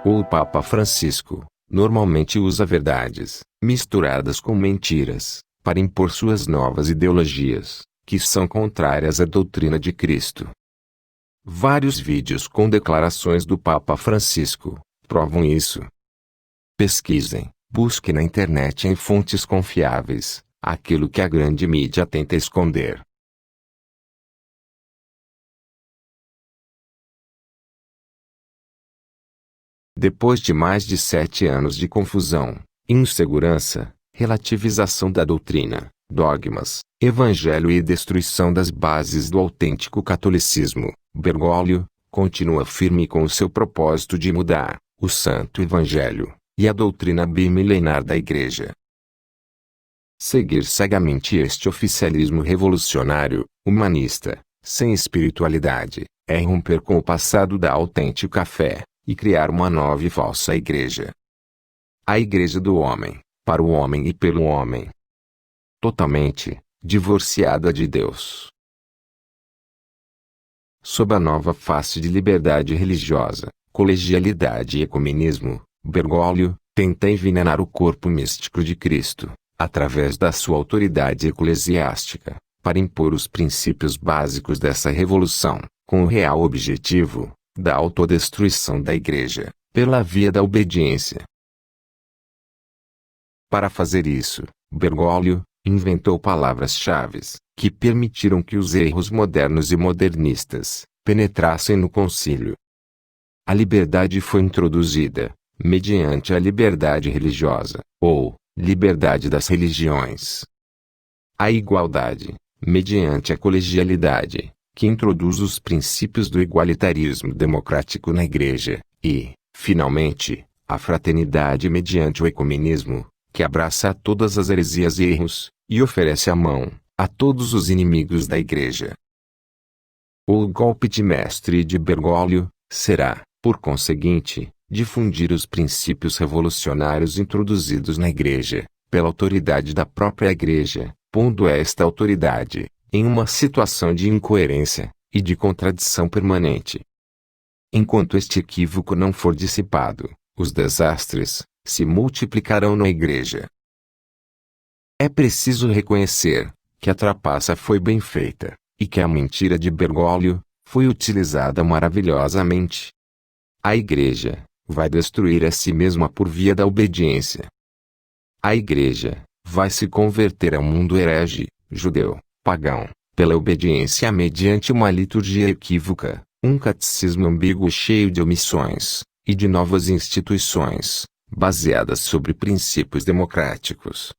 O Papa Francisco, normalmente usa verdades, misturadas com mentiras, para impor suas novas ideologias, que são contrárias à doutrina de Cristo. Vários vídeos com declarações do Papa Francisco provam isso. Pesquisem, busquem na internet em fontes confiáveis aquilo que a grande mídia tenta esconder. Depois de mais de 7 anos de confusão, insegurança, relativização da doutrina, dogmas, evangelho e destruição das bases do autêntico catolicismo, Bergoglio continua firme com o seu propósito de mudar o Santo Evangelho e a doutrina bimilenar da Igreja. Seguir cegamente este oficialismo revolucionário, humanista, sem espiritualidade, é romper com o passado da autêntica fé e criar uma nova e falsa igreja. A igreja do homem, para o homem e pelo homem. Totalmente divorciada de Deus. Sob a nova face de liberdade religiosa, colegialidade e ecumenismo, Bergoglio tenta envenenar o corpo místico de Cristo, através da sua autoridade eclesiástica, para impor os princípios básicos dessa revolução, com o real objetivo da autodestruição da Igreja, pela via da obediência. Para fazer isso, Bergoglio inventou palavras-chave que permitiram que os erros modernos e modernistas penetrassem no concílio. A liberdade foi introduzida, mediante a liberdade religiosa, ou liberdade das religiões. A igualdade, mediante a colegialidade, que introduz os princípios do igualitarismo democrático na Igreja, e, finalmente, a fraternidade mediante o ecumenismo, que abraça a todas as heresias e erros, e oferece a mão a todos os inimigos da Igreja. O golpe de mestre de Bergoglio será, por conseguinte, difundir os princípios revolucionários introduzidos na Igreja, pela autoridade da própria Igreja, pondo esta autoridade em uma situação de incoerência e de contradição permanente. Enquanto este equívoco não for dissipado, os desastres se multiplicarão na Igreja. É preciso reconhecer que a trapaça foi bem feita, e que a mentira de Bergoglio foi utilizada maravilhosamente. A Igreja vai destruir a si mesma por via da obediência. A Igreja vai se converter ao mundo herege, judeu, pagão, pela obediência mediante uma liturgia equívoca, um catecismo ambíguo cheio de omissões, e de novas instituições, baseadas sobre princípios democráticos.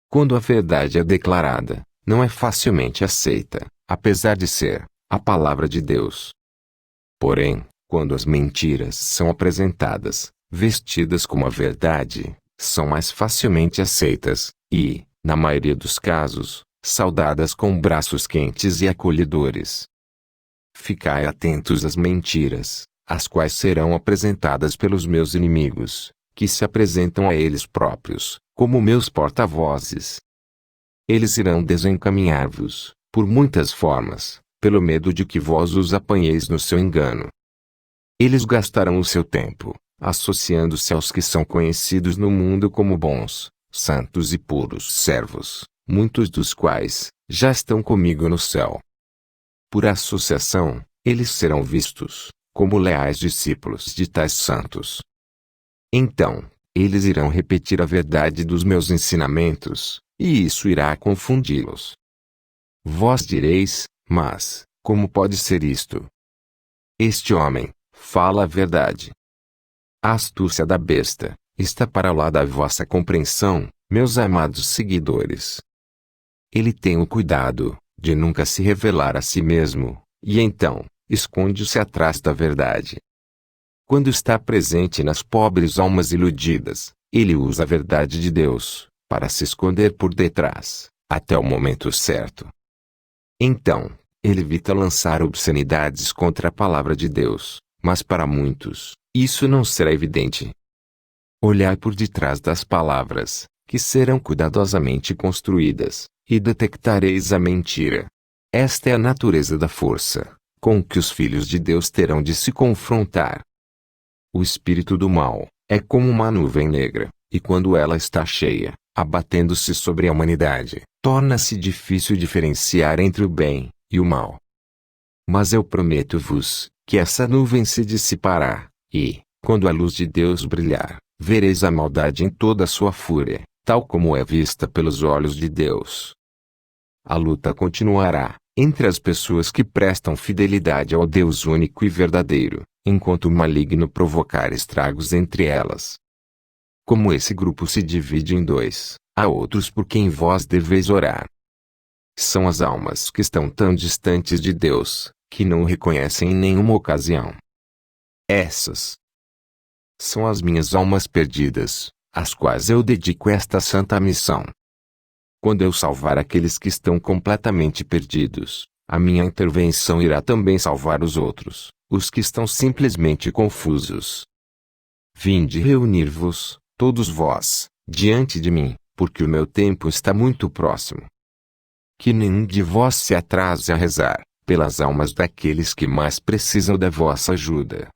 Quando a verdade é declarada, não é facilmente aceita, apesar de ser a palavra de Deus. Porém, quando as mentiras são apresentadas, vestidas como a verdade, são mais facilmente aceitas, e, na maioria dos casos, saudadas com braços quentes e acolhedores. Ficai atentos às mentiras, as quais serão apresentadas pelos meus inimigos, que se apresentam a eles próprios, como meus porta-vozes. Eles irão desencaminhar-vos, por muitas formas, pelo medo de que vós os apanheis no seu engano. Eles gastarão o seu tempo, associando-se aos que são conhecidos no mundo como bons, santos e puros servos, muitos dos quais já estão comigo no céu. Por associação, eles serão vistos como leais discípulos de tais santos. Então, eles irão repetir a verdade dos meus ensinamentos, e isso irá confundi-los. Vós direis, mas, como pode ser isto? Este homem fala a verdade. A astúcia da besta está para lá da vossa compreensão, meus amados seguidores. Ele tem o cuidado de nunca se revelar a si mesmo, e então, esconde-se atrás da verdade. Quando está presente nas pobres almas iludidas, ele usa a verdade de Deus para se esconder por detrás, até o momento certo. Então, ele evita lançar obscenidades contra a palavra de Deus, mas para muitos, isso não será evidente. Olhai por detrás das palavras, que serão cuidadosamente construídas, e detectareis a mentira. Esta é a natureza da força com que os filhos de Deus terão de se confrontar. O espírito do mal é como uma nuvem negra, e quando ela está cheia, abatendo-se sobre a humanidade, torna-se difícil diferenciar entre o bem e o mal. Mas eu prometo-vos que essa nuvem se dissipará, e, quando a luz de Deus brilhar, vereis a maldade em toda a sua fúria, tal como é vista pelos olhos de Deus. A luta continuará entre as pessoas que prestam fidelidade ao Deus único e verdadeiro, enquanto o maligno provocar estragos entre elas. Como esse grupo se divide em dois, há outros por quem vós deveis orar. São as almas que estão tão distantes de Deus, que não o reconhecem em nenhuma ocasião. Essas são as minhas almas perdidas, às quais eu dedico esta santa missão. Quando eu salvar aqueles que estão completamente perdidos, a minha intervenção irá também salvar os outros, os que estão simplesmente confusos. Vinde reunir-vos, todos vós, diante de mim, porque o meu tempo está muito próximo. Que nenhum de vós se atrase a rezar pelas almas daqueles que mais precisam da vossa ajuda.